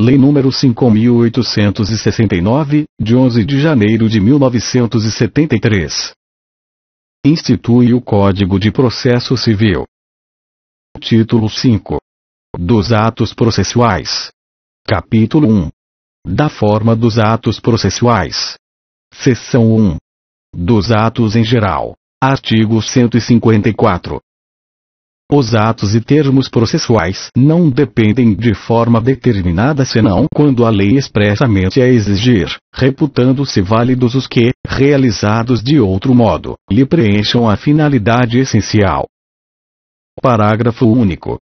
Lei nº 5.869, de 11 de janeiro de 1973. Institui o Código de Processo Civil. Título 5. Dos atos processuais. Capítulo 1. Da forma dos atos processuais. Seção 1. Dos atos em geral. Artigo 154. Os atos e termos processuais não dependem de forma determinada senão quando a lei expressamente a exigir, reputando-se válidos os que, realizados de outro modo, lhe preencham a finalidade essencial. Parágrafo único.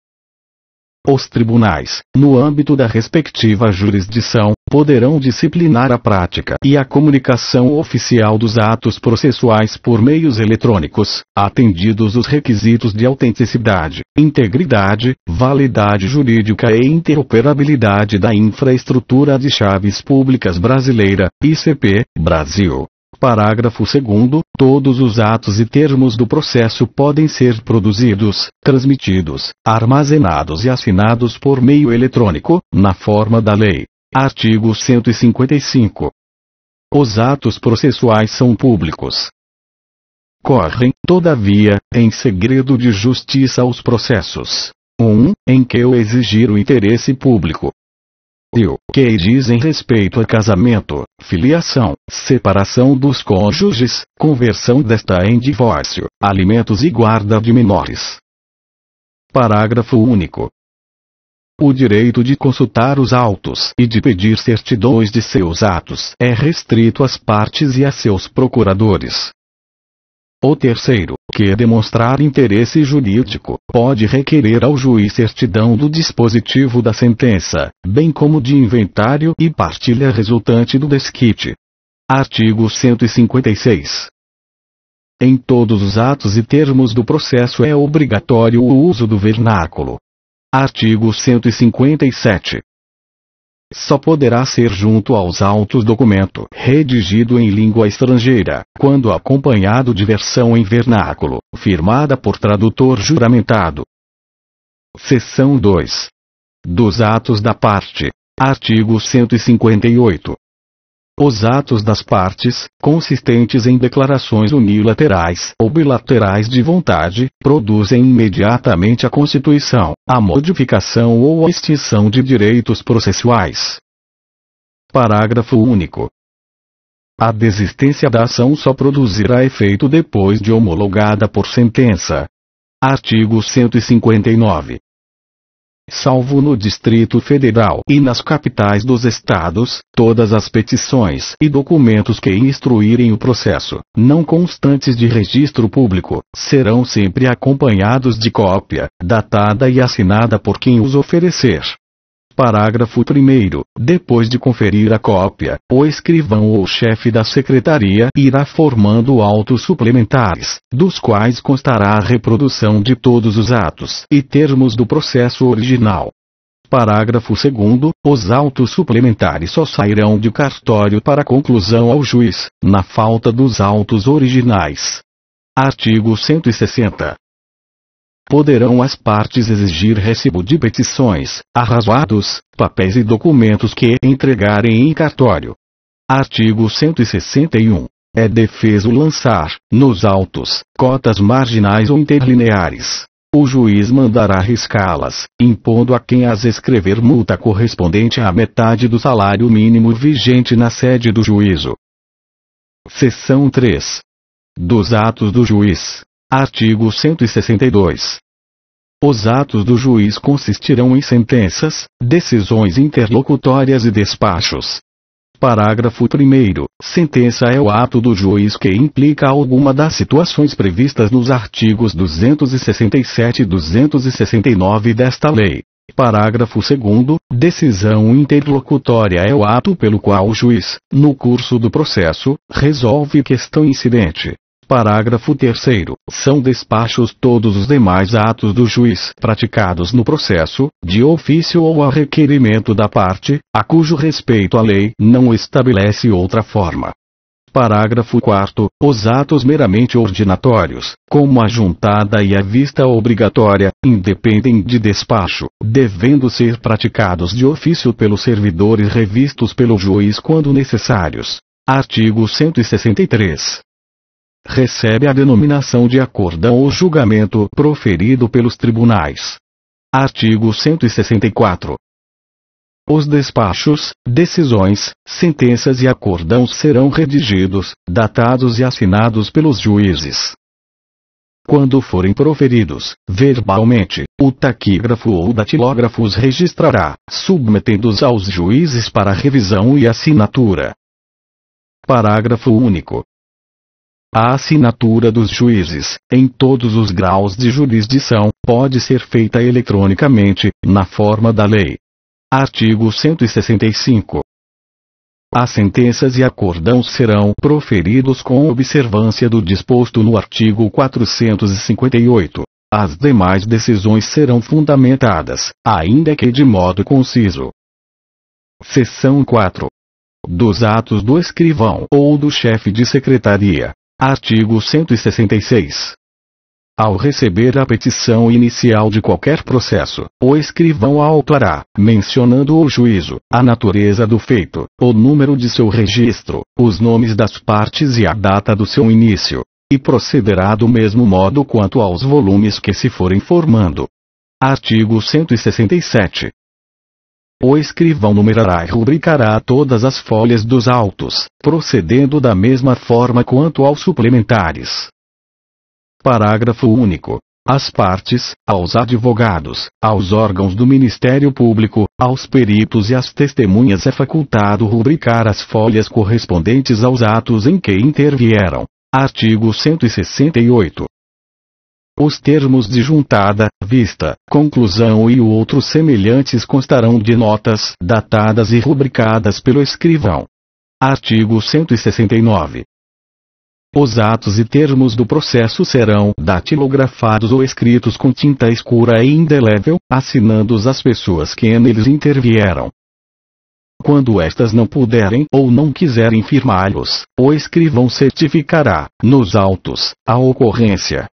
Os tribunais, no âmbito da respectiva jurisdição, poderão disciplinar a prática e a comunicação oficial dos atos processuais por meios eletrônicos, atendidos os requisitos de autenticidade, integridade, validade jurídica e interoperabilidade da infraestrutura de chaves públicas brasileira, ICP, Brasil. Parágrafo 2º. Todos os atos e termos do processo podem ser produzidos, transmitidos, armazenados e assinados por meio eletrônico, na forma da lei. Artigo 155. Os atos processuais são públicos. Correm, todavia, em segredo de justiça os processos. 1. Em que o exigir o interesse público. E o que dizem respeito a casamento, filiação, separação dos cônjuges, conversão desta em divórcio, alimentos e guarda de menores. Parágrafo único. O direito de consultar os autos e de pedir certidões de seus atos é restrito às partes e a seus procuradores. O terceiro, que demonstrar interesse jurídico, pode requerer ao juiz certidão do dispositivo da sentença, bem como de inventário e partilha resultante do desquite. Artigo 156. Em todos os atos e termos do processo é obrigatório o uso do vernáculo. Artigo 157. Só poderá ser junto aos autos documento redigido em língua estrangeira, quando acompanhado de versão em vernáculo, firmada por tradutor juramentado. Seção 2. Dos atos da parte. Artigo 158. Os atos das partes, consistentes em declarações unilaterais ou bilaterais de vontade, produzem imediatamente a constituição, a modificação ou a extinção de direitos processuais. Parágrafo único. A desistência da ação só produzirá efeito depois de homologada por sentença. Artigo 159. Salvo no Distrito Federal e nas capitais dos estados, todas as petições e documentos que instruírem o processo, não constantes de registro público, serão sempre acompanhados de cópia, datada e assinada por quem os oferecer. Parágrafo 1º. Depois de conferir a cópia, o escrivão ou chefe da secretaria irá formando autos suplementares, dos quais constará a reprodução de todos os atos e termos do processo original. Parágrafo 2º. Os autos suplementares só sairão de cartório para conclusão ao juiz, na falta dos autos originais. Artigo 160. Poderão as partes exigir recibo de petições, arrazoados, papéis e documentos que entregarem em cartório. Artigo 161. É defeso lançar, nos autos, cotas marginais ou interlineares. O juiz mandará riscá-las, impondo a quem as escrever multa correspondente à metade do salário mínimo vigente na sede do juízo. Seção 3. Dos atos do juiz. Artigo 162. Os atos do juiz consistirão em sentenças, decisões interlocutórias e despachos. Parágrafo 1º. Sentença é o ato do juiz que implica alguma das situações previstas nos artigos 267 e 269 desta lei. Parágrafo 2º. Decisão interlocutória é o ato pelo qual o juiz, no curso do processo, resolve questão incidente. Parágrafo 3º. São despachos todos os demais atos do juiz praticados no processo, de ofício ou a requerimento da parte, a cujo respeito a lei não estabelece outra forma. Parágrafo 4º. Os atos meramente ordinatórios, como a juntada e a vista obrigatória, independem de despacho, devendo ser praticados de ofício pelos servidores revistos pelo juiz quando necessários. Artigo 163. Recebe a denominação de acórdão ou julgamento proferido pelos tribunais. Artigo 164. Os despachos, decisões, sentenças e acórdãos serão redigidos, datados e assinados pelos juízes. Quando forem proferidos, verbalmente, o taquígrafo ou datilógrafo os registrará, submetendo-os aos juízes para revisão e assinatura. Parágrafo único. A assinatura dos juízes, em todos os graus de jurisdição, pode ser feita eletronicamente, na forma da lei. Artigo 165. As sentenças e acórdãos serão proferidos com observância do disposto no artigo 458. As demais decisões serão fundamentadas, ainda que de modo conciso. Seção 4. Dos atos do escrivão ou do chefe de secretaria. Artigo 166. Ao receber a petição inicial de qualquer processo, o escrivão a autuará, mencionando o juízo, a natureza do feito, o número de seu registro, os nomes das partes e a data do seu início, e procederá do mesmo modo quanto aos volumes que se forem formando. Artigo 167. O escrivão numerará e rubricará todas as folhas dos autos, procedendo da mesma forma quanto aos suplementares. Parágrafo único. Às partes, aos advogados, aos órgãos do Ministério Público, aos peritos e às testemunhas é facultado rubricar as folhas correspondentes aos atos em que intervieram. Artigo 168. Os termos de juntada, vista, conclusão e outros semelhantes constarão de notas, datadas e rubricadas pelo escrivão. Artigo 169. Os atos e termos do processo serão datilografados ou escritos com tinta escura e indelével, assinando-os as pessoas que neles intervieram. Quando estas não puderem ou não quiserem firmá-los, o escrivão certificará, nos autos, a ocorrência.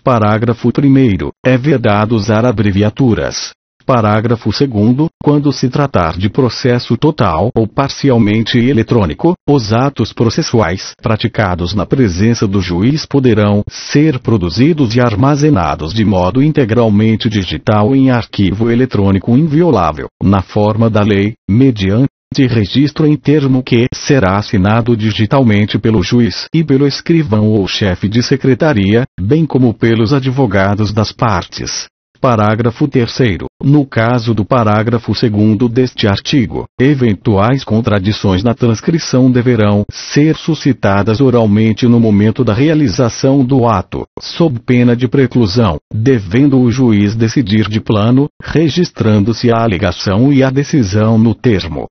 Parágrafo 1º. É vedado usar abreviaturas. Parágrafo 2º. Quando se tratar de processo total ou parcialmente eletrônico, os atos processuais praticados na presença do juiz poderão ser produzidos e armazenados de modo integralmente digital em arquivo eletrônico inviolável, na forma da lei, mediante registro em termo que será assinado digitalmente pelo juiz e pelo escrivão ou chefe de secretaria, bem como pelos advogados das partes. Parágrafo 3º. No caso do parágrafo 2º deste artigo, eventuais contradições na transcrição deverão ser suscitadas oralmente no momento da realização do ato, sob pena de preclusão, devendo o juiz decidir de plano, registrando-se a alegação e a decisão no termo.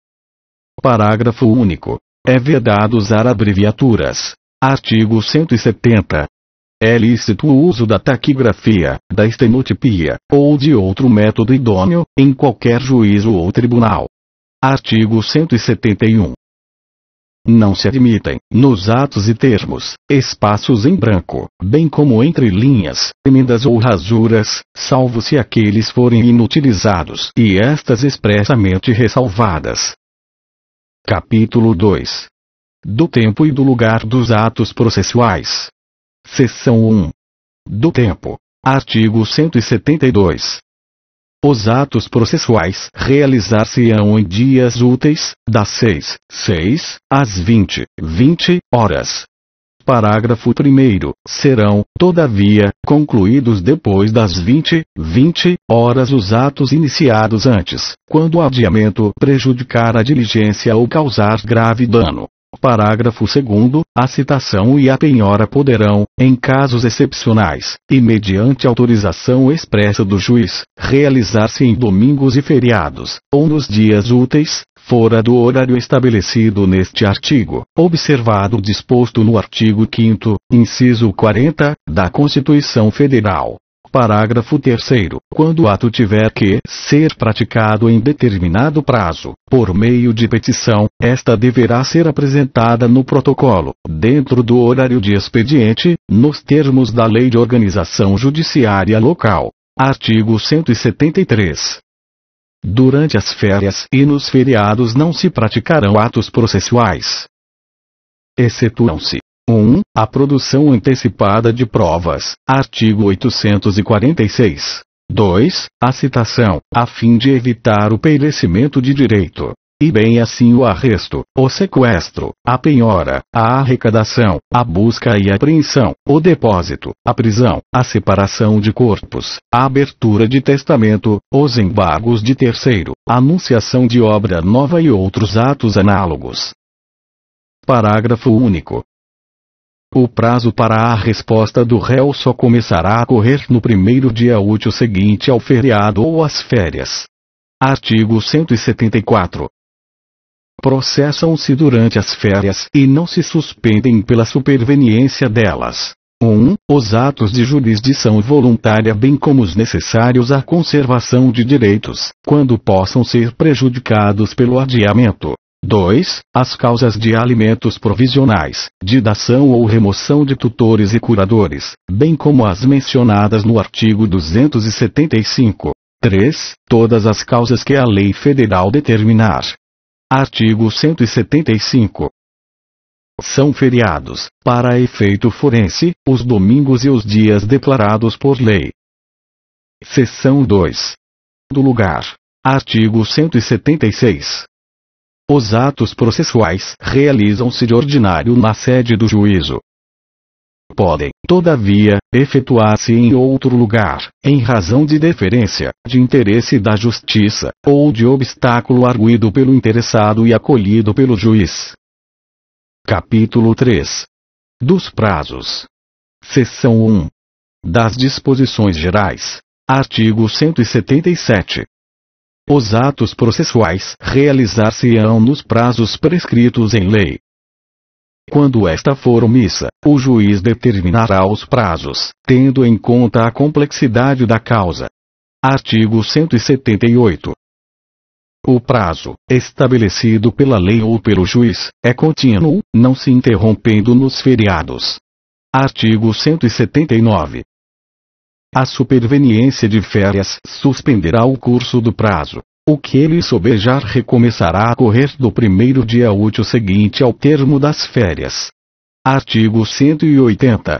Parágrafo único. É vedado usar abreviaturas. Artigo 170. É lícito o uso da taquigrafia, da estenotipia, ou de outro método idôneo, em qualquer juízo ou tribunal. Artigo 171. Não se admitem, nos atos e termos, espaços em branco, bem como entre linhas, emendas ou rasuras, salvo se aqueles forem inutilizados e estas expressamente ressalvadas. Capítulo 2. Do tempo e do lugar dos atos processuais. Seção 1. Do tempo. Artigo 172. Os atos processuais realizar-se-ão em dias úteis, das 6 às 20 horas. Parágrafo 1º. Serão, todavia, concluídos depois das 20 horas os atos iniciados antes, quando o adiamento prejudicar a diligência ou causar grave dano. Parágrafo 2º. A citação e a penhora poderão, em casos excepcionais, e mediante autorização expressa do juiz, realizar-se em domingos e feriados, ou nos dias úteis, fora do horário estabelecido neste artigo, observado o disposto no artigo 5º, inciso 40, da Constituição Federal. Parágrafo 3º. Quando o ato tiver que ser praticado em determinado prazo, por meio de petição, esta deverá ser apresentada no protocolo, dentro do horário de expediente, nos termos da Lei de Organização Judiciária Local. Artigo 173. Durante as férias e nos feriados não se praticarão atos processuais. Excetuam-se: 1. A produção antecipada de provas. Artigo 846. 2. A citação, a fim de evitar o perecimento de direito. E bem assim o arresto, o sequestro, a penhora, a arrecadação, a busca e apreensão, o depósito, a prisão, a separação de corpos, a abertura de testamento, os embargos de terceiro, a anunciação de obra nova e outros atos análogos. Parágrafo único. O prazo para a resposta do réu só começará a correr no primeiro dia útil seguinte ao feriado ou às férias. Artigo 174. Processam-se durante as férias e não se suspendem pela superveniência delas: 1. Os atos de jurisdição voluntária bem como os necessários à conservação de direitos, quando possam ser prejudicados pelo adiamento. 2. As causas de alimentos provisionais, de dação ou remoção de tutores e curadores, bem como as mencionadas no artigo 275. 3. Todas as causas que a lei federal determinar. Artigo 175. São feriados, para efeito forense, os domingos e os dias declarados por lei. Seção 2. Do lugar. Artigo 176. Os atos processuais realizam-se de ordinário na sede do juízo. Podem, todavia, efetuar-se em outro lugar, em razão de deferência, de interesse da justiça, ou de obstáculo arguido pelo interessado e acolhido pelo juiz. Capítulo 3. Dos prazos. Seção 1. Das disposições gerais. Artigo 177. Os atos processuais realizar-se-ão nos prazos prescritos em lei. Quando esta for omissa, o juiz determinará os prazos, tendo em conta a complexidade da causa. Artigo 178. O prazo, estabelecido pela lei ou pelo juiz, é contínuo, não se interrompendo nos feriados. Artigo 179. A superveniência de férias suspenderá o curso do prazo. O que ele sobejar recomeçará a correr do primeiro dia útil seguinte ao termo das férias. Artigo 180.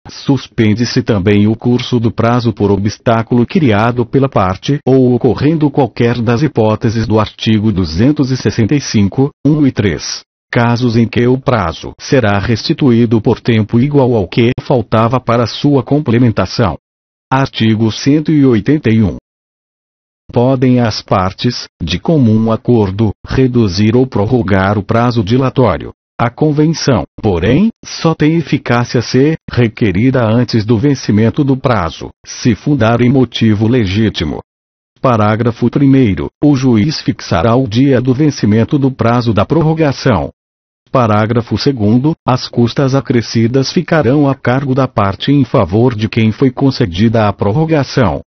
Suspende-se também o curso do prazo por obstáculo criado pela parte ou ocorrendo qualquer das hipóteses do artigo 265, 1 e 3. Casos em que o prazo será restituído por tempo igual ao que faltava para sua complementação. Artigo 181. Podem as partes, de comum acordo, reduzir ou prorrogar o prazo dilatório. A convenção, porém, só tem eficácia se requerida antes do vencimento do prazo, se fundar em motivo legítimo. Parágrafo 1º. O juiz fixará o dia do vencimento do prazo da prorrogação. Parágrafo 2º. As custas acrescidas ficarão a cargo da parte em favor de quem foi concedida a prorrogação.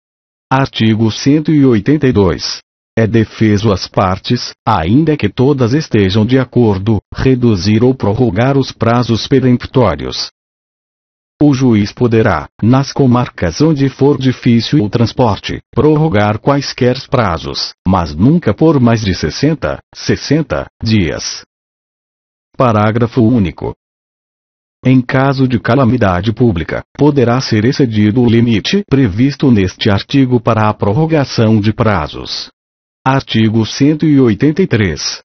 Artigo 182. É defeso às partes, ainda que todas estejam de acordo, reduzir ou prorrogar os prazos peremptórios. O juiz poderá, nas comarcas onde for difícil o transporte, prorrogar quaisquer prazos, mas nunca por mais de 60 dias. Parágrafo único. Em caso de calamidade pública, poderá ser excedido o limite previsto neste artigo para a prorrogação de prazos. Artigo 183.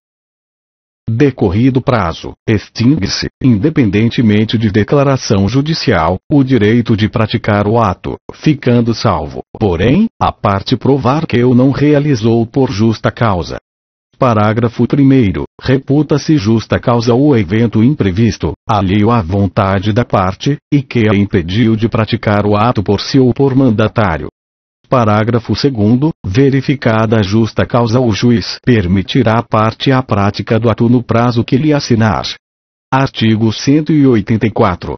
Decorrido prazo, extingue-se, independentemente de declaração judicial, o direito de praticar o ato, ficando salvo, porém, a parte provar que o não realizou por justa causa. Parágrafo 1º. Reputa-se justa causa o evento imprevisto, alheio à vontade da parte, e que a impediu de praticar o ato por si ou por mandatário. Parágrafo 2º. Verificada a justa causa, o juiz permitirá à parte a prática do ato no prazo que lhe assinar. Artigo 184.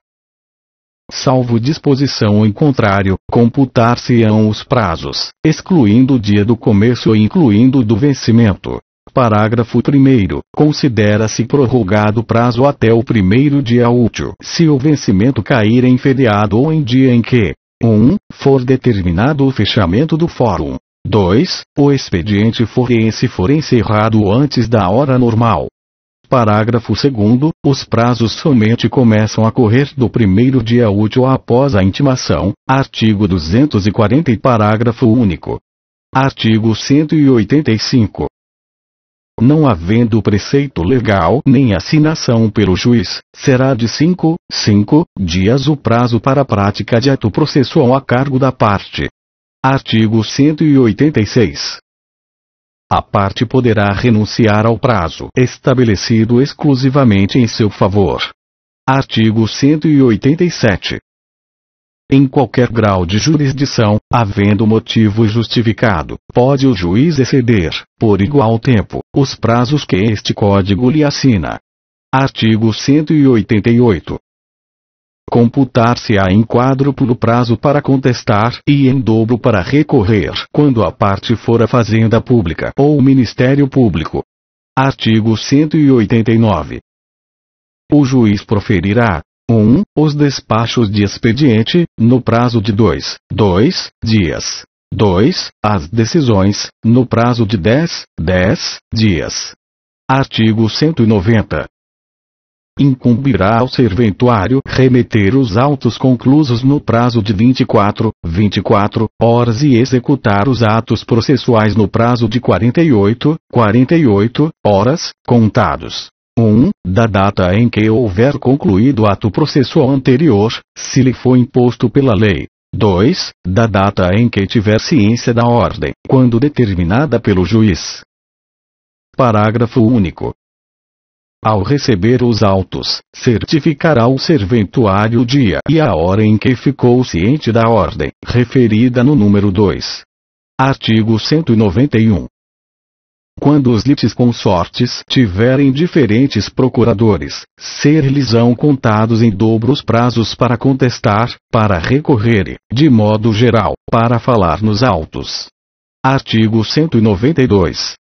salvo disposição em contrário, computar-se-ão os prazos, excluindo o dia do começo e incluindo o do vencimento. Parágrafo 1º. Considera-se prorrogado o prazo até o primeiro dia útil, se o vencimento cair em feriado ou em dia em que 1. For determinado o fechamento do fórum. 2. O expediente forense for encerrado antes da hora normal. Parágrafo 2º. Os prazos somente começam a correr do primeiro dia útil após a intimação. Artigo 240 e parágrafo único. Artigo 185. Não havendo preceito legal nem assinação pelo juiz, será de 5 dias o prazo para a prática de ato processual a cargo da parte. Artigo 186. A parte poderá renunciar ao prazo estabelecido exclusivamente em seu favor. Artigo 187. Em qualquer grau de jurisdição, havendo motivo justificado, pode o juiz exceder, por igual tempo, os prazos que este Código lhe assina. Artigo 188. Computar-se-á em quádruplo prazo para contestar e em dobro para recorrer, quando a parte for a Fazenda Pública ou o Ministério Público. Artigo 189. O juiz proferirá 1. Os despachos de expediente, no prazo de 2 dias. 2. As decisões, no prazo de 10 dias. Artigo 190. Incumbirá ao serventuário remeter os autos conclusos no prazo de 24 horas e executar os atos processuais no prazo de 48 horas, contados 1. Da data em que houver concluído o ato processual anterior, se lhe for imposto pela lei. 2. Da data em que tiver ciência da ordem, quando determinada pelo juiz. Parágrafo único. Ao receber os autos, certificará o serventuário o dia e a hora em que ficou ciente da ordem, referida no número 2. Artigo 191. Quando os litisconsortes tiverem diferentes procuradores, ser-lhes-ão contados em dobro os prazos para contestar, para recorrer e, de modo geral, para falar nos autos. Artigo 192.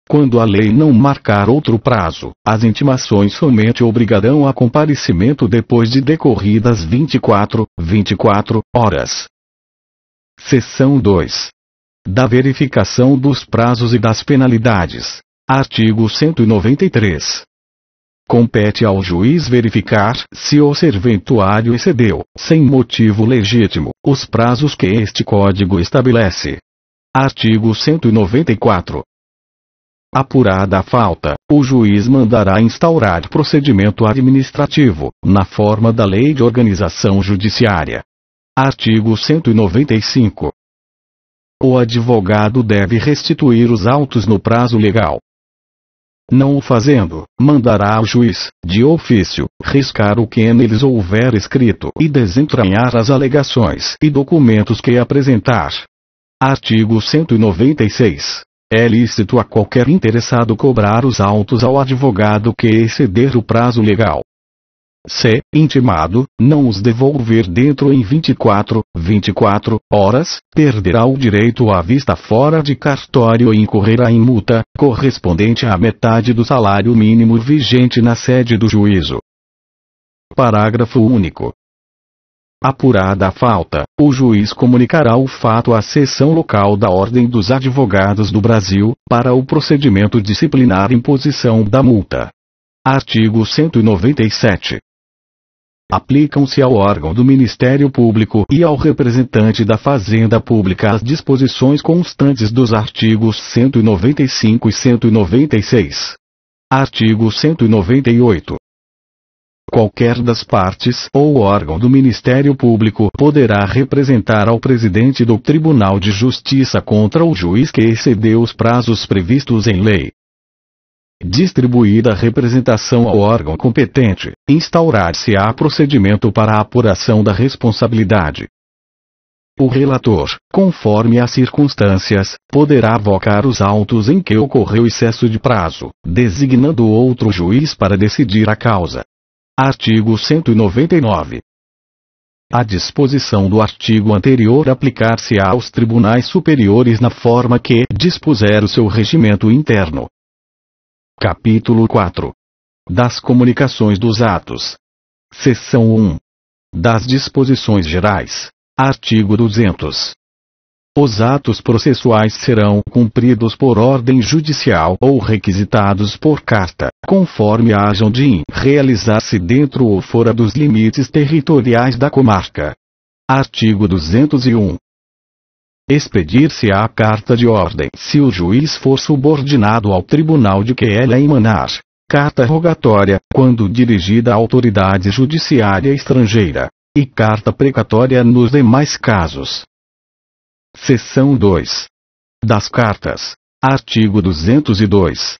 Quando a lei não marcar outro prazo, as intimações somente obrigarão a comparecimento depois de decorridas 24 horas. Seção 2. Da verificação dos prazos e das penalidades. Artigo 193. Compete ao juiz verificar se o serventuário excedeu, sem motivo legítimo, os prazos que este Código estabelece. Artigo 194. Apurada a falta, o juiz mandará instaurar procedimento administrativo, na forma da Lei de Organização Judiciária. Artigo 195. O advogado deve restituir os autos no prazo legal. Não o fazendo, mandará ao juiz, de ofício, riscar o que neles houver escrito e desentranhar as alegações e documentos que apresentar. Artigo 196. É lícito a qualquer interessado cobrar os autos ao advogado que exceder o prazo legal. Se, intimado, não os devolver dentro em 24 horas, perderá o direito à vista fora de cartório e incorrerá em multa, correspondente à metade do salário mínimo vigente na sede do juízo. Parágrafo único. Apurada a falta, o juiz comunicará o fato à seção local da Ordem dos Advogados do Brasil, para o procedimento disciplinar imposição da multa. Artigo 197. Aplicam-se ao órgão do Ministério Público e ao representante da Fazenda Pública as disposições constantes dos artigos 195 e 196. Artigo 198. Qualquer das partes ou órgão do Ministério Público poderá representar ao presidente do Tribunal de Justiça contra o juiz que excedeu os prazos previstos em lei. Distribuída a representação ao órgão competente, instaurar-se-á procedimento para a apuração da responsabilidade. O relator, conforme as circunstâncias, poderá avocar os autos em que ocorreu excesso de prazo, designando outro juiz para decidir a causa. Artigo 199. A disposição do artigo anterior aplicar-se-á aos tribunais superiores na forma que dispuser o seu regimento interno. Capítulo 4. Das comunicações dos atos. Seção 1. Das disposições gerais. Artigo 200. Os atos processuais serão cumpridos por ordem judicial ou requisitados por carta, conforme hajam de realizar-se dentro ou fora dos limites territoriais da comarca. Artigo 201. Expedir-se-á carta de ordem se o juiz for subordinado ao tribunal de que ela emanar. Carta rogatória, quando dirigida à autoridade judiciária estrangeira. E carta precatória nos demais casos. Seção 2. Das cartas. Artigo 202.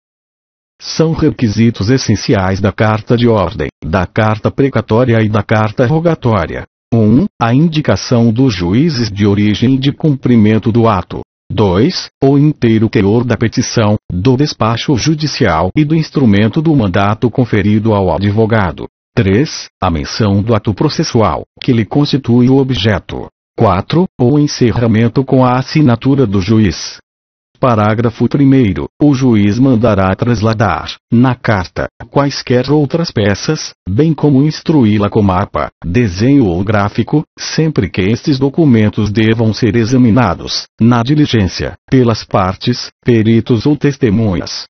São requisitos essenciais da carta de ordem, da carta precatória e da carta rogatória. 1. A indicação dos juízes de origem e de cumprimento do ato. 2. O inteiro teor da petição, do despacho judicial e do instrumento do mandato conferido ao advogado. 3. A menção do ato processual, que lhe constitui o objeto. 4. O encerramento com a assinatura do juiz. Parágrafo 1º. O juiz mandará trasladar, na carta, quaisquer outras peças, bem como instruí-la com mapa, desenho ou gráfico, sempre que estes documentos devam ser examinados, na diligência, pelas partes, peritos ou testemunhas.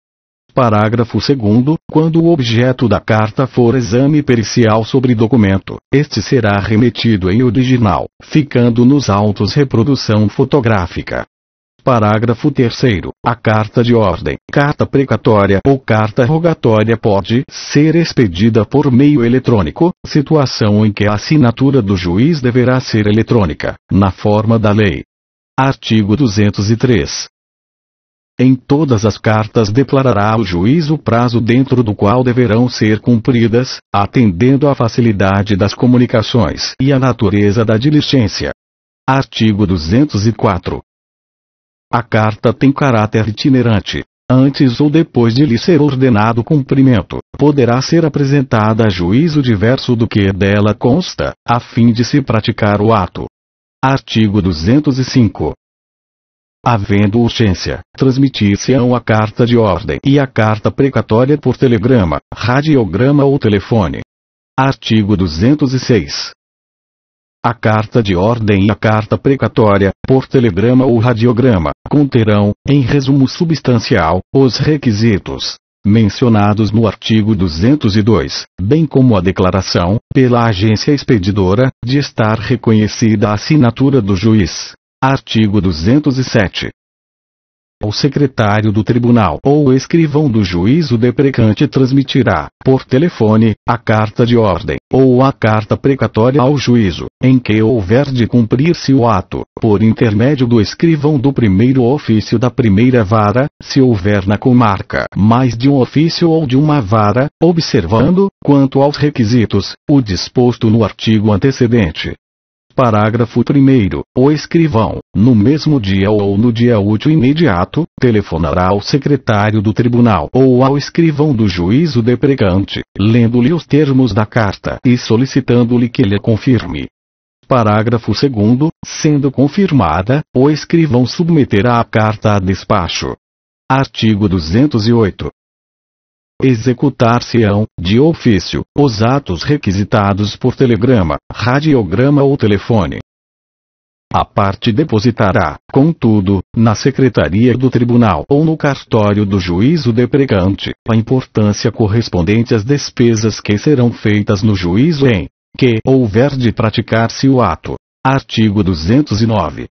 Parágrafo 2º. Quando o objeto da carta for exame pericial sobre documento, este será remetido em original, ficando nos autos reprodução fotográfica. Parágrafo 3º. A carta de ordem, carta precatória ou carta rogatória pode ser expedida por meio eletrônico, situação em que a assinatura do juiz deverá ser eletrônica, na forma da lei. Artigo 203. Em todas as cartas declarará o juiz o prazo dentro do qual deverão ser cumpridas, atendendo à facilidade das comunicações e à natureza da diligência. Artigo 204. A carta tem caráter itinerante. Antes ou depois de lhe ser ordenado cumprimento, poderá ser apresentada a juízo diverso do que dela consta, a fim de se praticar o ato. Artigo 205. Havendo urgência, transmitir-se-ão a carta de ordem e a carta precatória por telegrama, radiograma ou telefone. Artigo 206. A carta de ordem e a carta precatória, por telegrama ou radiograma, conterão, em resumo substancial, os requisitos mencionados no artigo 202, bem como a declaração, pela agência expedidora, de estar reconhecida a assinatura do juiz. Artigo 207. O secretário do tribunal ou o escrivão do juízo deprecante transmitirá, por telefone, a carta de ordem, ou a carta precatória ao juízo, em que houver de cumprir-se o ato, por intermédio do escrivão do primeiro ofício da primeira vara, se houver na comarca mais de um ofício ou de uma vara, observando, quanto aos requisitos, o disposto no artigo antecedente. Parágrafo 1º. O escrivão, no mesmo dia ou no dia útil imediato, telefonará ao secretário do tribunal ou ao escrivão do juízo deprecante, lendo-lhe os termos da carta e solicitando-lhe que lhe confirme. Parágrafo 2º. Sendo confirmada, o escrivão submeterá a carta a despacho. Artigo 208. Executar-se-ão, de ofício, os atos requisitados por telegrama, radiograma ou telefone. A parte depositará, contudo, na secretaria do tribunal ou no cartório do juízo deprecante, a importância correspondente às despesas que serão feitas no juízo em que houver de praticar-se o ato. Artigo 209.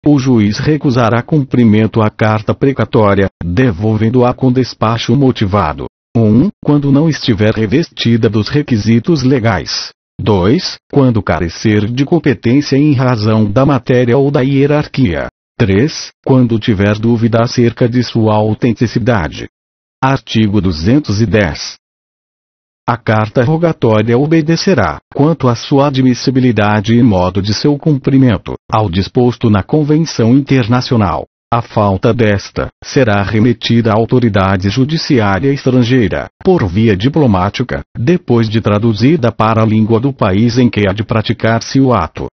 O juiz recusará cumprimento à carta precatória, devolvendo-a com despacho motivado. 1. Quando não estiver revestida dos requisitos legais. 2. Quando carecer de competência em razão da matéria ou da hierarquia. 3. Quando tiver dúvida acerca de sua autenticidade. Artigo 210. A carta rogatória obedecerá, quanto à sua admissibilidade e modo de seu cumprimento, ao disposto na Convenção Internacional A falta desta será remetida à autoridade judiciária estrangeira, por via diplomática, depois de traduzida para a língua do país em que há de praticar-se o ato.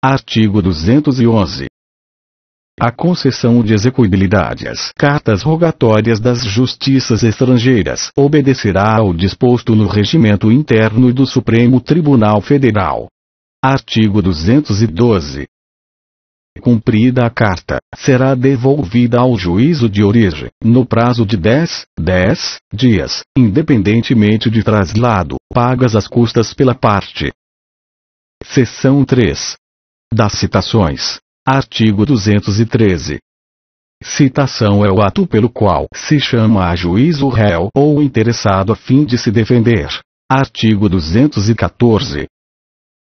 Artigo 211. A concessão de execuibilidade às cartas rogatórias das justiças estrangeiras obedecerá ao disposto no regimento interno do Supremo Tribunal Federal. Artigo 212. Cumprida a carta, será devolvida ao juízo de origem, no prazo de 10 dias, independentemente de traslado, pagas as custas pela parte. Seção 3. Das citações. Artigo 213. Citação é o ato pelo qual se chama a juízo o réu ou o interessado a fim de se defender. Artigo 214.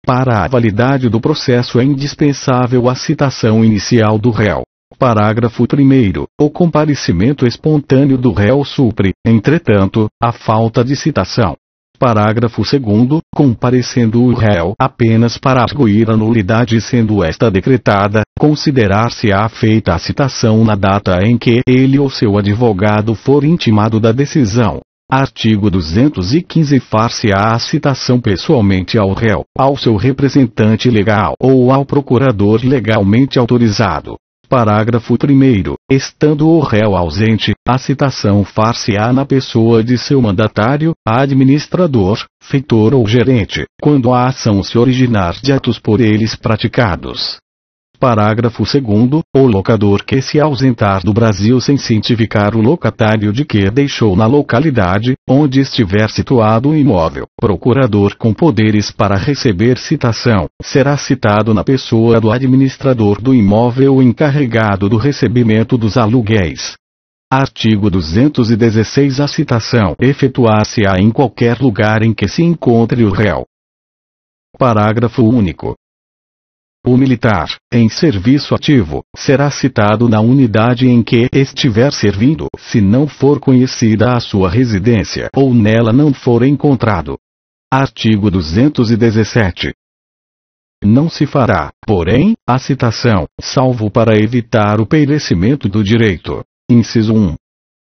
Para a validade do processo é indispensável a citação inicial do réu. Parágrafo 1º. O comparecimento espontâneo do réu supre, entretanto, a falta de citação. Parágrafo 2º. Comparecendo o réu apenas para arguir a nulidade sendo esta decretada, considerar-se-á feita a citação na data em que ele ou seu advogado for intimado da decisão. Artigo 215. Far-se-á a citação pessoalmente ao réu, ao seu representante legal ou ao procurador legalmente autorizado. Parágrafo 1º. Estando o réu ausente, a citação far-se-á na pessoa de seu mandatário, administrador, feitor ou gerente, quando a ação se originar de atos por eles praticados. Parágrafo 2º. O locador que se ausentar do Brasil sem cientificar o locatário de que deixou na localidade, onde estiver situado o imóvel, procurador com poderes para receber citação, será citado na pessoa do administrador do imóvel encarregado do recebimento dos aluguéis. Artigo 216. A citação efetuar-se-á em qualquer lugar em que se encontre o réu. Parágrafo único. O militar, em serviço ativo, será citado na unidade em que estiver servindo, se não for conhecida a sua residência ou nela não for encontrado. Artigo 217. Não se fará, porém, a citação, salvo para evitar o perecimento do direito. Inciso 1.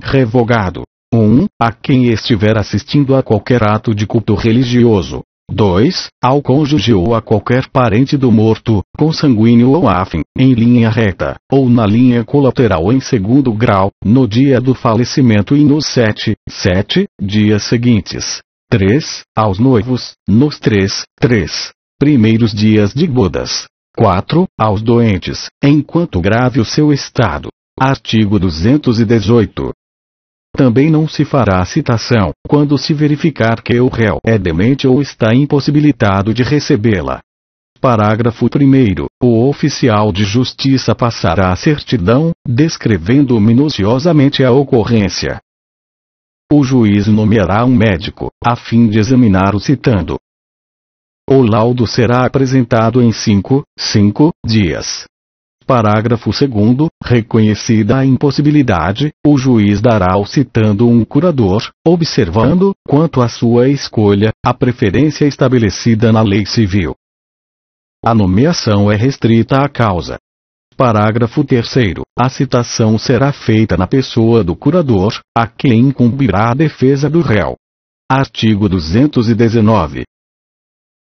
Revogado. 1. A quem estiver assistindo a qualquer ato de culto religioso. 2. Ao cônjuge ou a qualquer parente do morto, consanguíneo ou afim, em linha reta, ou na linha colateral em segundo grau, no dia do falecimento e nos 7 dias seguintes. 3. Aos noivos, nos 3 primeiros dias de bodas. 4. Aos doentes, enquanto grave o seu estado. Artigo 218. Também não se fará citação, quando se verificar que o réu é demente ou está impossibilitado de recebê-la. Parágrafo 1º. O oficial de justiça passará a certidão, descrevendo minuciosamente a ocorrência. O juiz nomeará um médico, a fim de examinar o citando. O laudo será apresentado em 5 dias. Parágrafo 2º. Reconhecida a impossibilidade, o juiz dará ao citando um curador, observando, quanto à sua escolha, a preferência estabelecida na lei civil. A nomeação é restrita à causa. Parágrafo 3º. A citação será feita na pessoa do curador, a quem incumbirá a defesa do réu. Artigo 219.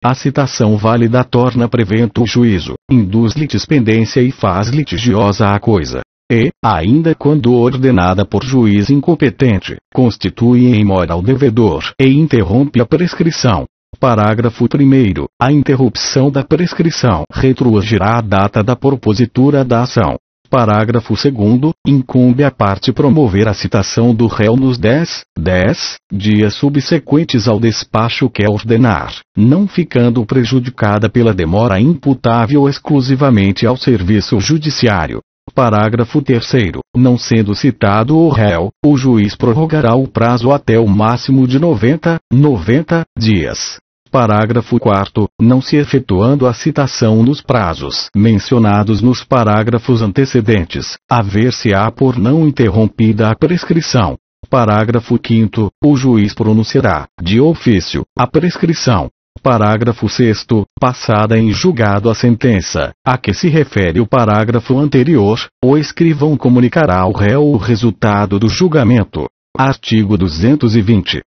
A citação válida torna prevento o juízo, induz litispendência e faz litigiosa a coisa. E, ainda quando ordenada por juiz incompetente, constitui imoral devedor e interrompe a prescrição. Parágrafo 1º. A interrupção da prescrição retroagirá à data da propositura da ação. Parágrafo 2º. Incumbe à parte promover a citação do réu nos 10 dias subsequentes ao despacho que ordenar, não ficando prejudicada pela demora imputável exclusivamente ao serviço judiciário. Parágrafo 3º. Não sendo citado o réu, o juiz prorrogará o prazo até o máximo de 90 dias. Parágrafo 4º. Não se efetuando a citação nos prazos mencionados nos parágrafos antecedentes, haver-se-á por não interrompida a prescrição. Parágrafo 5º. O juiz pronunciará, de ofício, a prescrição. Parágrafo 6º. Passada em julgado a sentença, a que se refere o parágrafo anterior, o escrivão comunicará ao réu o resultado do julgamento. Artigo 220.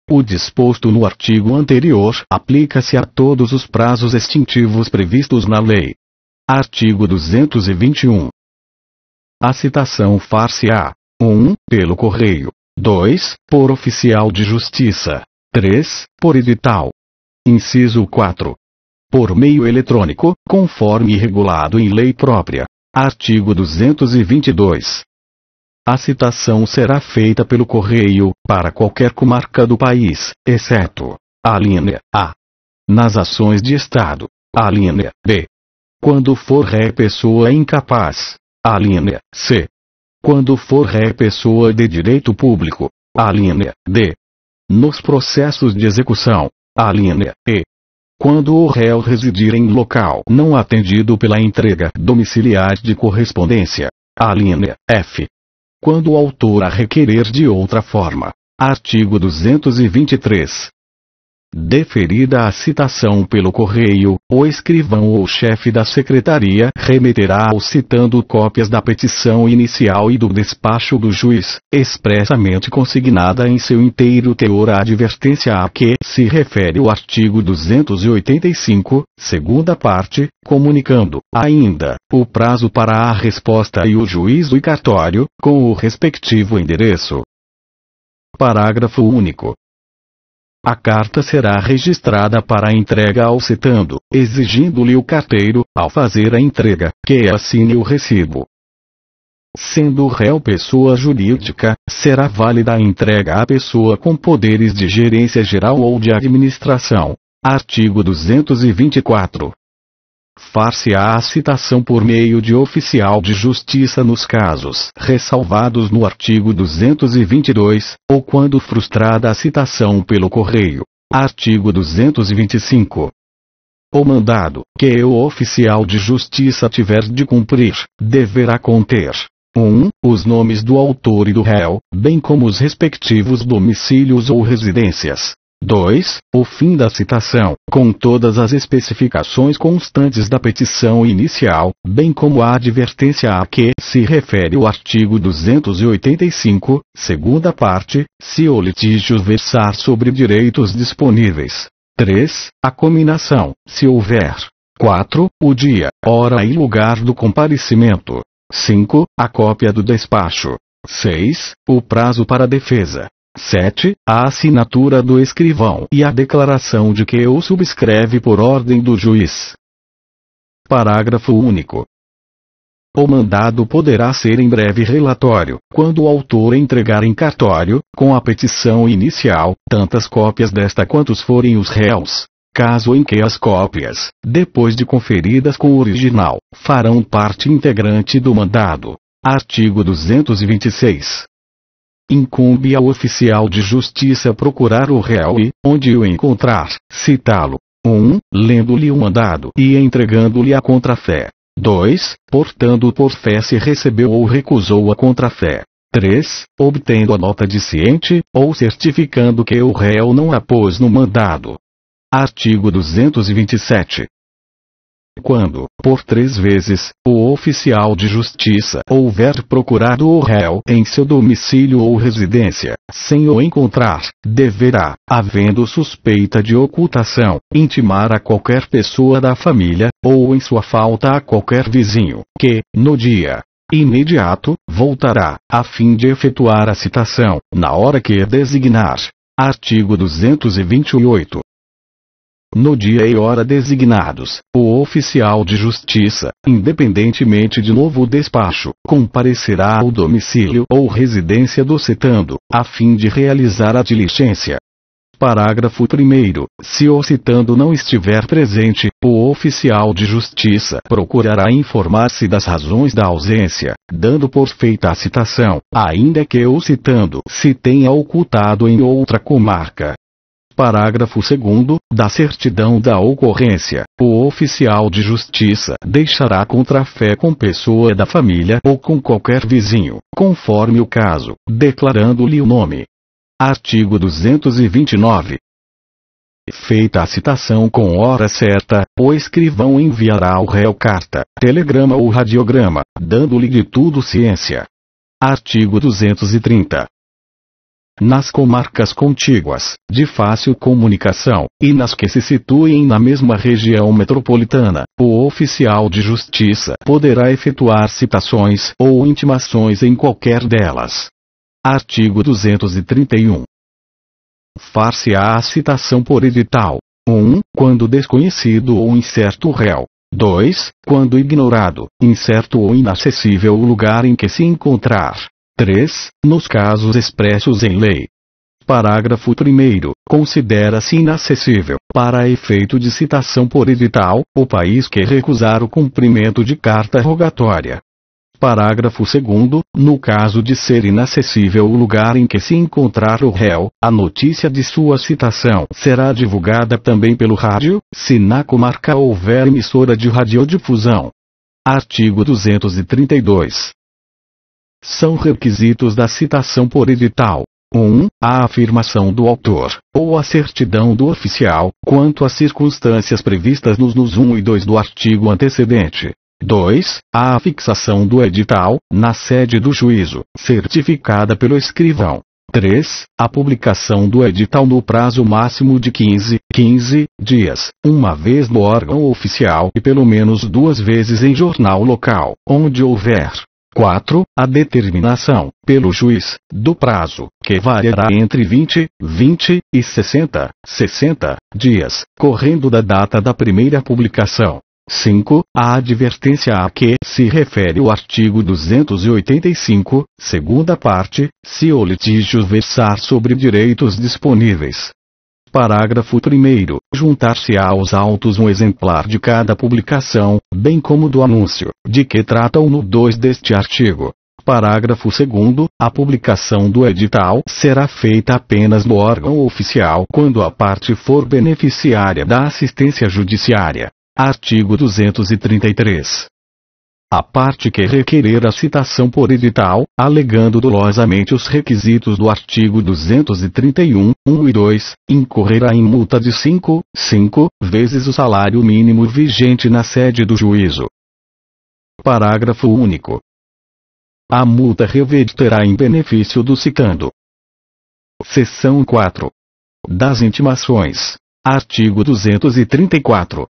O disposto no artigo anterior aplica-se a todos os prazos extintivos previstos na lei. Artigo 221. A citação far-se-á: 1. Pelo correio. 2. Por oficial de justiça. 3. Por edital. Inciso 4. Por meio eletrônico, conforme regulado em lei própria. Artigo 222. A citação será feita pelo correio, para qualquer comarca do país, exceto: alínea A. Nas ações de Estado. Alínea B. Quando for ré pessoa incapaz. Alínea C. Quando for ré pessoa de direito público. Alínea D. Nos processos de execução. Alínea E. Quando o réu residir em local não atendido pela entrega domiciliar de correspondência. Alínea F. Quando o autor a requerer de outra forma. Artigo 223. Deferida a citação pelo correio, o escrivão ou chefe da secretaria remeterá ao citando cópias da petição inicial e do despacho do juiz, expressamente consignada em seu inteiro teor a advertência a que se refere o artigo 285, segunda parte, comunicando, ainda, o prazo para a resposta e o juízo e cartório, com o respectivo endereço. Parágrafo único. A carta será registrada para a entrega ao citando, exigindo-lhe o carteiro, ao fazer a entrega, que assine o recibo. Sendo o réu pessoa jurídica, será válida a entrega à pessoa com poderes de gerência geral ou de administração. Artigo 224. Far-se-á a citação por meio de oficial de justiça nos casos ressalvados no artigo 222, ou quando frustrada a citação pelo correio. Artigo 225. O mandado, que o oficial de justiça tiver de cumprir, deverá conter: 1. Os nomes do autor e do réu, bem como os respectivos domicílios ou residências. 2. O fim da citação, com todas as especificações constantes da petição inicial, bem como a advertência a que se refere o artigo 285, segunda parte, se o litígio versar sobre direitos disponíveis. 3. A cominação, se houver. 4. O dia, hora e lugar do comparecimento. 5. A cópia do despacho. 6. O prazo para a defesa. 7. A assinatura do escrivão e a declaração de que o subscreve por ordem do juiz. Parágrafo único. O mandado poderá ser em breve relatório, quando o autor entregar em cartório, com a petição inicial, tantas cópias desta quantos forem os réus. Caso em que as cópias, depois de conferidas com o original, farão parte integrante do mandado. Artigo 226. Incumbe ao oficial de justiça procurar o réu e, onde o encontrar, citá-lo. 1. Lendo-lhe o mandado e entregando-lhe a contrafé. 2. Portando por fé se recebeu ou recusou a contrafé. 3. Obtendo a nota de ciente, ou certificando que o réu não a pôs no mandado. Artigo 227. Quando, por 3 vezes, o oficial de justiça houver procurado o réu em seu domicílio ou residência, sem o encontrar, deverá, havendo suspeita de ocultação, intimar a qualquer pessoa da família, ou em sua falta a qualquer vizinho, que, no dia imediato, voltará, a fim de efetuar a citação, na hora que designar. Artigo 228. No dia e hora designados, o oficial de justiça, independentemente de novo despacho, comparecerá ao domicílio ou residência do citando, a fim de realizar a diligência. Parágrafo 1º. Se o citando não estiver presente, o oficial de justiça procurará informar-se das razões da ausência, dando por feita a citação, ainda que o citando se tenha ocultado em outra comarca. Parágrafo 2º. Da certidão da ocorrência, o oficial de justiça deixará contrafé com pessoa da família ou com qualquer vizinho, conforme o caso, declarando-lhe o nome. Artigo 229. Feita a citação com hora certa, o escrivão enviará ao réu carta, telegrama ou radiograma, dando-lhe de tudo ciência. Artigo 230. Nas comarcas contíguas, de fácil comunicação, e nas que se situem na mesma região metropolitana, o oficial de justiça poderá efetuar citações ou intimações em qualquer delas. Artigo 231. Far-se-á a citação por edital. 1. Quando desconhecido ou incerto o réu. 2. Quando ignorado, incerto ou inacessível o lugar em que se encontrar. 3. Nos casos expressos em lei. Parágrafo 1º. Considera-se inacessível, para efeito de citação por edital, o país que recusar o cumprimento de carta rogatória. Parágrafo 2º. No caso de ser inacessível o lugar em que se encontrar o réu, a notícia de sua citação será divulgada também pelo rádio, se na comarca houver emissora de radiodifusão. Artigo 232. São requisitos da citação por edital. 1. A afirmação do autor, ou a certidão do oficial, quanto às circunstâncias previstas nos 1 e 2 do artigo antecedente. 2. A fixação do edital, na sede do juízo, certificada pelo escrivão. 3. A publicação do edital no prazo máximo de 15 dias, uma vez no órgão oficial e pelo menos 2 vezes em jornal local, onde houver. 4. A determinação, pelo juiz, do prazo, que variará entre 20 e 60 dias, correndo da data da primeira publicação. 5. A advertência a que se refere o artigo 285, segunda parte, se o litígio versar sobre direitos disponíveis. Parágrafo 1º. Juntar-se-á aos autos um exemplar de cada publicação, bem como do anúncio, de que trata o no 2 deste artigo. Parágrafo 2º. A publicação do edital será feita apenas no órgão oficial quando a parte for beneficiária da assistência judiciária. Artigo 233. A parte que requerer a citação por edital, alegando dolosamente os requisitos do artigo 231, 1 e 2, incorrerá em multa de 5 vezes o salário mínimo vigente na sede do juízo. Parágrafo único. A multa reverterá em benefício do citando. Seção 4. Das intimações. Artigo 234.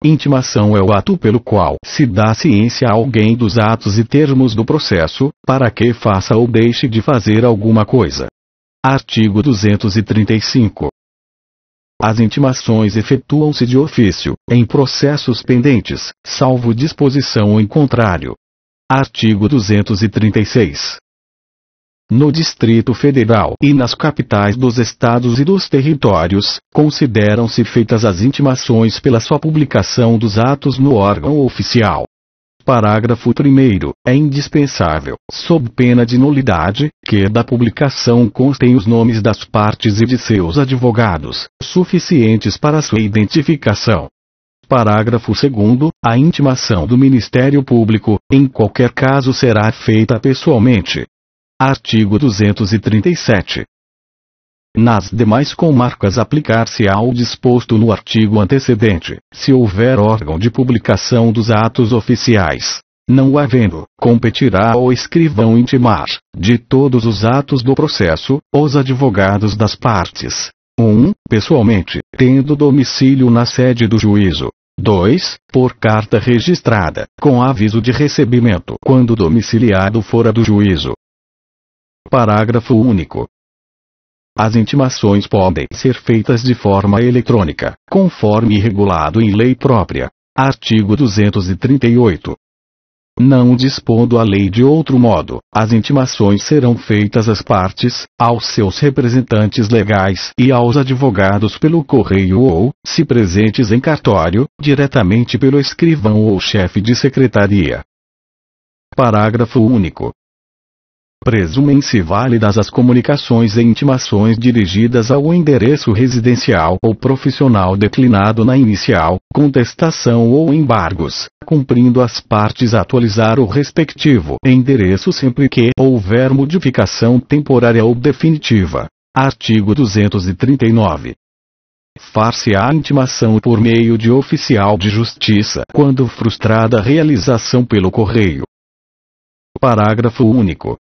Intimação é o ato pelo qual se dá ciência a alguém dos atos e termos do processo, para que faça ou deixe de fazer alguma coisa. Artigo 235. As intimações efetuam-se de ofício, em processos pendentes, salvo disposição em contrário. Artigo 236. No Distrito Federal e nas capitais dos estados e dos territórios, consideram-se feitas as intimações pela só publicação dos atos no órgão oficial. Parágrafo 1º. É indispensável, sob pena de nulidade, que da publicação constem os nomes das partes e de seus advogados, suficientes para sua identificação. Parágrafo 2º. A intimação do Ministério Público, em qualquer caso será feita pessoalmente. Artigo 237. Nas demais comarcas aplicar-se-á o disposto no artigo antecedente, se houver órgão de publicação dos atos oficiais. Não havendo, competirá ao escrivão intimar, de todos os atos do processo, os advogados das partes. 1. Pessoalmente, tendo domicílio na sede do juízo. 2. Por carta registrada, com aviso de recebimento quando domiciliado fora do juízo. Parágrafo único. As intimações podem ser feitas de forma eletrônica, conforme regulado em lei própria. Artigo 238. Não dispondo a lei de outro modo, as intimações serão feitas às partes, aos seus representantes legais e aos advogados pelo correio ou, se presentes em cartório, diretamente pelo escrivão ou chefe de secretaria. Parágrafo único. Presumem-se válidas as comunicações e intimações dirigidas ao endereço residencial ou profissional declinado na inicial, contestação ou embargos, cumprindo as partes atualizar o respectivo endereço sempre que houver modificação temporária ou definitiva. Artigo 239. far-se-á intimação por meio de oficial de justiça quando frustrada a realização pelo correio. Parágrafo único.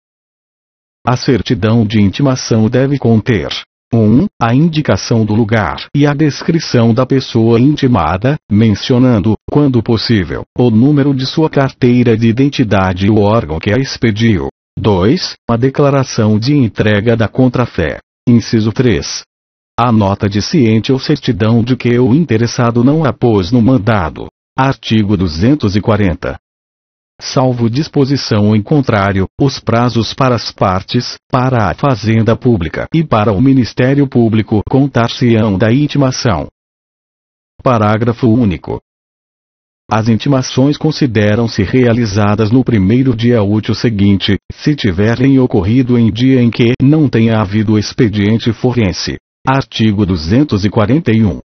A certidão de intimação deve conter: 1. A indicação do lugar e a descrição da pessoa intimada, mencionando, quando possível, o número de sua carteira de identidade e o órgão que a expediu. 2. A declaração de entrega da contrafé. Inciso 3. A nota de ciente ou certidão de que o interessado não a pôs no mandado. Artigo 240. Salvo disposição em contrário, os prazos para as partes, para a Fazenda Pública e para o Ministério Público contar-se-ão da intimação. Parágrafo único. As intimações consideram-se realizadas no primeiro dia útil seguinte, se tiverem ocorrido em dia em que não tenha havido expediente forense. Artigo 241.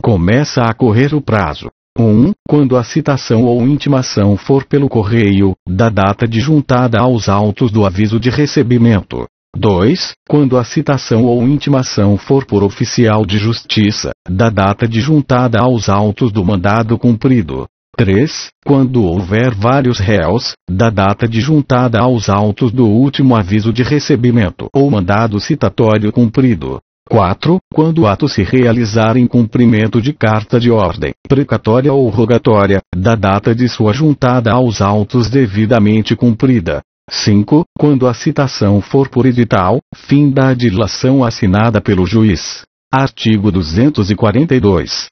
Começa a correr o prazo: 1. Quando a citação ou intimação for pelo correio, da data de juntada aos autos do aviso de recebimento. 2. Quando a citação ou intimação for por oficial de justiça, da data de juntada aos autos do mandado cumprido. 3. Quando houver vários réus, da data de juntada aos autos do último aviso de recebimento ou mandado citatório cumprido. 4. Quando o ato se realizar em cumprimento de carta de ordem, precatória ou rogatória, da data de sua juntada aos autos devidamente cumprida. 5. Quando a citação for por edital, fim da dilação assinada pelo juiz. Artigo 242.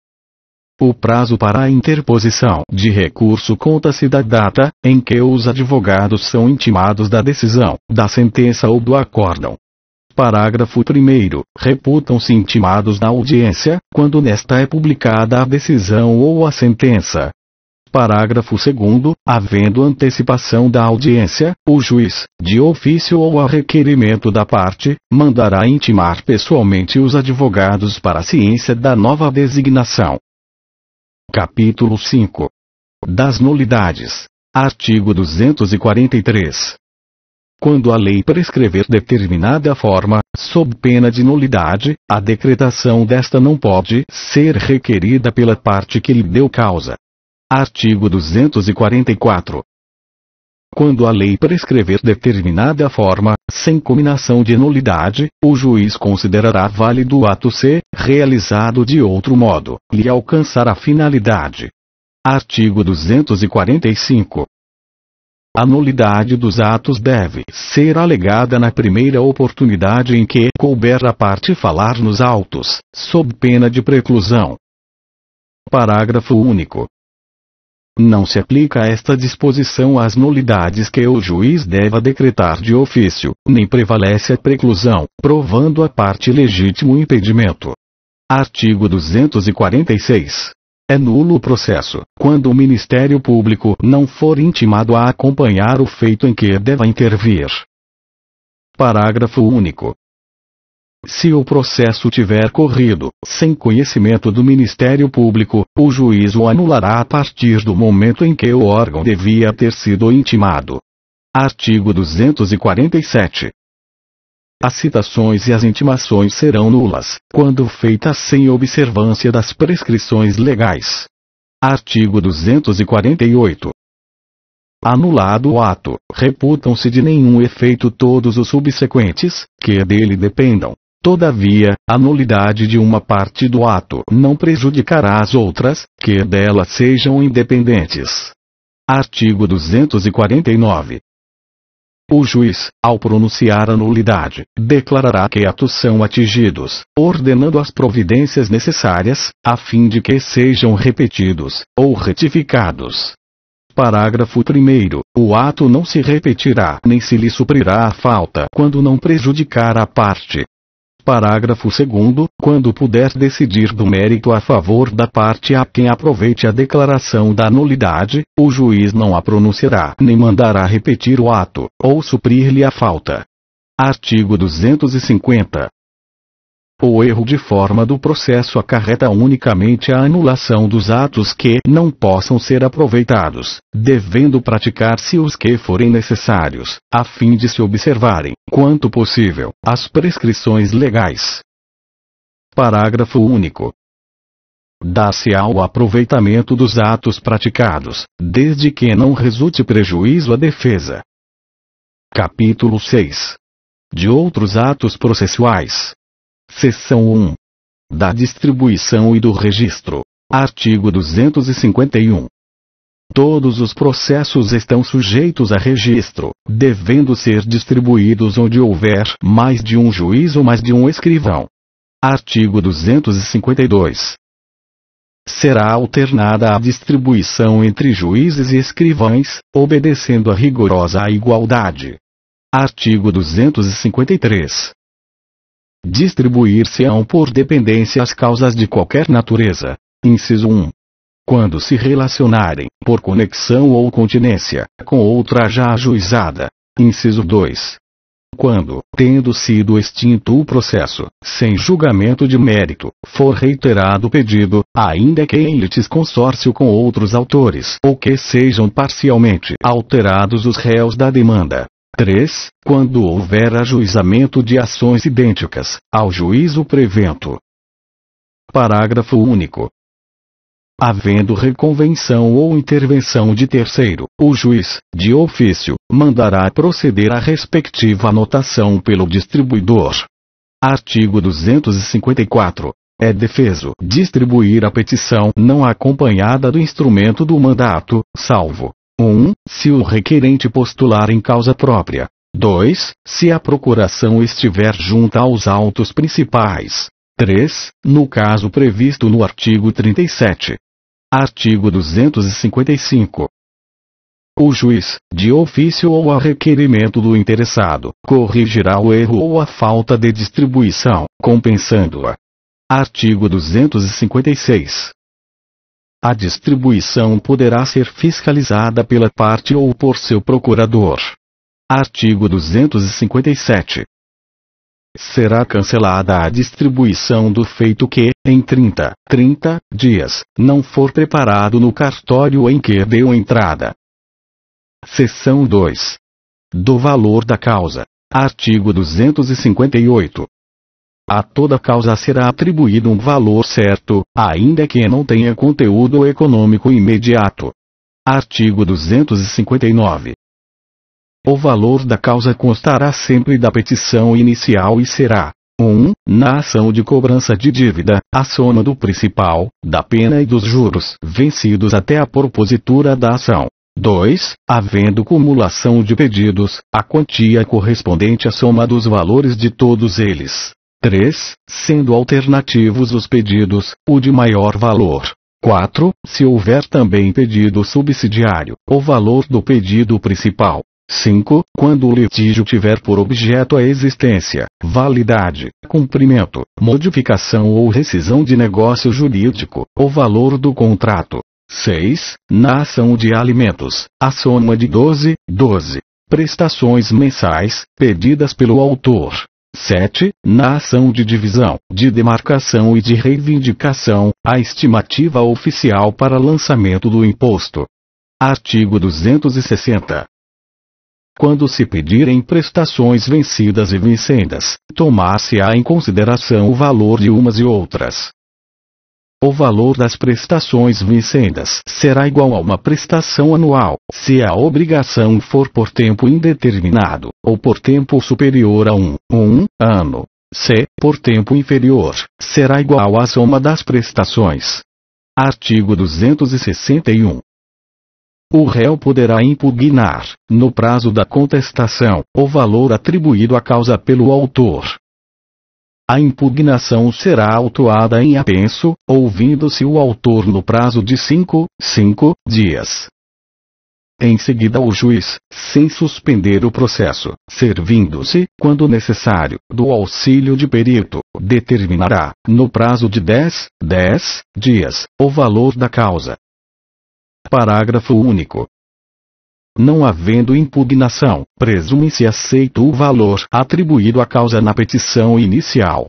O prazo para a interposição de recurso conta-se da data em que os advogados são intimados da decisão, da sentença ou do acórdão. Parágrafo 1º. Reputam-se intimados na audiência, quando nesta é publicada a decisão ou a sentença. Parágrafo 2º. Havendo antecipação da audiência, o juiz, de ofício ou a requerimento da parte, mandará intimar pessoalmente os advogados para a ciência da nova designação. Capítulo 5. Das nulidades. Artigo 243. Quando a lei prescrever determinada forma, sob pena de nulidade, a decretação desta não pode ser requerida pela parte que lhe deu causa. Artigo 244. Quando a lei prescrever determinada forma, sem cominação de nulidade, o juiz considerará válido o ato se realizado de outro modo, lhe alcançar a finalidade. Artigo 245. A nulidade dos atos deve ser alegada na primeira oportunidade em que couber a parte falar nos autos, sob pena de preclusão. Parágrafo único. Não se aplica esta disposição às nulidades que o juiz deva decretar de ofício, nem prevalece a preclusão, provando a parte legítimo impedimento. Artigo 246. É nulo o processo, quando o Ministério Público não for intimado a acompanhar o feito em que deva intervir. Parágrafo único. Se o processo tiver corrido, sem conhecimento do Ministério Público, o juiz o anulará a partir do momento em que o órgão devia ter sido intimado. Artigo 247. As citações e as intimações serão nulas, quando feitas sem observância das prescrições legais. Artigo 248. Anulado o ato, reputam-se de nenhum efeito todos os subsequentes, que dele dependam. Todavia, a nulidade de uma parte do ato não prejudicará as outras, que dela sejam independentes. Artigo 249. O juiz, ao pronunciar a nulidade, declarará que atos são atingidos, ordenando as providências necessárias, a fim de que sejam repetidos, ou retificados. Parágrafo 1º. O ato não se repetirá nem se lhe suprirá a falta quando não prejudicar a parte. Parágrafo 2º. Quando puder decidir do mérito a favor da parte a quem aproveite a declaração da nulidade, o juiz não a pronunciará nem mandará repetir o ato, ou suprir-lhe a falta. Artigo 250. O erro de forma do processo acarreta unicamente a anulação dos atos que não possam ser aproveitados, devendo praticar-se os que forem necessários, a fim de se observarem, quanto possível, as prescrições legais. Parágrafo único. Dá-se-á o aproveitamento dos atos praticados, desde que não resulte prejuízo à defesa. Capítulo 6. De outros atos processuais. Seção 1. Da distribuição e do registro. Artigo 251. Todos os processos estão sujeitos a registro, devendo ser distribuídos onde houver mais de um juiz ou mais de um escrivão. Artigo 252. Será alternada a distribuição entre juízes e escrivães, obedecendo a rigorosa igualdade. Artigo 253. Distribuir-se-ão por dependência as causas de qualquer natureza. Inciso 1. Quando se relacionarem, por conexão ou continência, com outra já ajuizada. Inciso 2. Quando, tendo sido extinto o processo, sem julgamento de mérito, for reiterado o pedido, ainda que em litisconsórcio com outros autores, ou que sejam parcialmente alterados os réus da demanda. 3. Quando houver ajuizamento de ações idênticas, ao juízo prevento. Parágrafo único. Havendo reconvenção ou intervenção de terceiro, o juiz, de ofício, mandará proceder à respectiva anotação pelo distribuidor. Artigo 254. É defeso distribuir a petição não acompanhada do instrumento do mandato, salvo 1. Se o requerente postular em causa própria. 2. Se a procuração estiver junta aos autos principais. 3. No caso previsto no artigo 37. Artigo 255. O juiz, de ofício ou a requerimento do interessado, corrigirá o erro ou a falta de distribuição, compensando-a. Artigo 256. A distribuição poderá ser fiscalizada pela parte ou por seu procurador. Artigo 257. Será cancelada a distribuição do feito que, em 30 dias, não for preparado no cartório em que deu entrada. Seção 2. Do valor da causa. Artigo 258. A toda causa será atribuído um valor certo, ainda que não tenha conteúdo econômico imediato. Artigo 259. O valor da causa constará sempre da petição inicial e será 1. Na ação de cobrança de dívida, a soma do principal, da pena e dos juros vencidos até a propositura da ação. 2. Havendo cumulação de pedidos, a quantia correspondente à soma dos valores de todos eles. 3. Sendo alternativos os pedidos, o de maior valor. 4. Se houver também pedido subsidiário, o valor do pedido principal. 5. Quando o litígio tiver por objeto a existência, validade, cumprimento, modificação ou rescisão de negócio jurídico, o valor do contrato. 6. Na ação de alimentos, a soma de 12 prestações mensais, pedidas pelo autor. 7. Na ação de divisão, de demarcação e de reivindicação, a estimativa oficial para lançamento do imposto. Artigo 260. Quando se pedirem prestações vencidas e vincendas, tomar-se-á em consideração o valor de umas e outras. O valor das prestações vincendas será igual a uma prestação anual, se a obrigação for por tempo indeterminado, ou por tempo superior a um ano. Se, por tempo inferior, será igual à soma das prestações. Artigo 261. O réu poderá impugnar, no prazo da contestação, o valor atribuído à causa pelo autor. A impugnação será autuada em apenso, ouvindo-se o autor no prazo de 5 dias. Em seguida o juiz, sem suspender o processo, servindo-se, quando necessário, do auxílio de perito, determinará, no prazo de 10 dias, o valor da causa. Parágrafo único. Não havendo impugnação, presume-se aceito o valor atribuído à causa na petição inicial.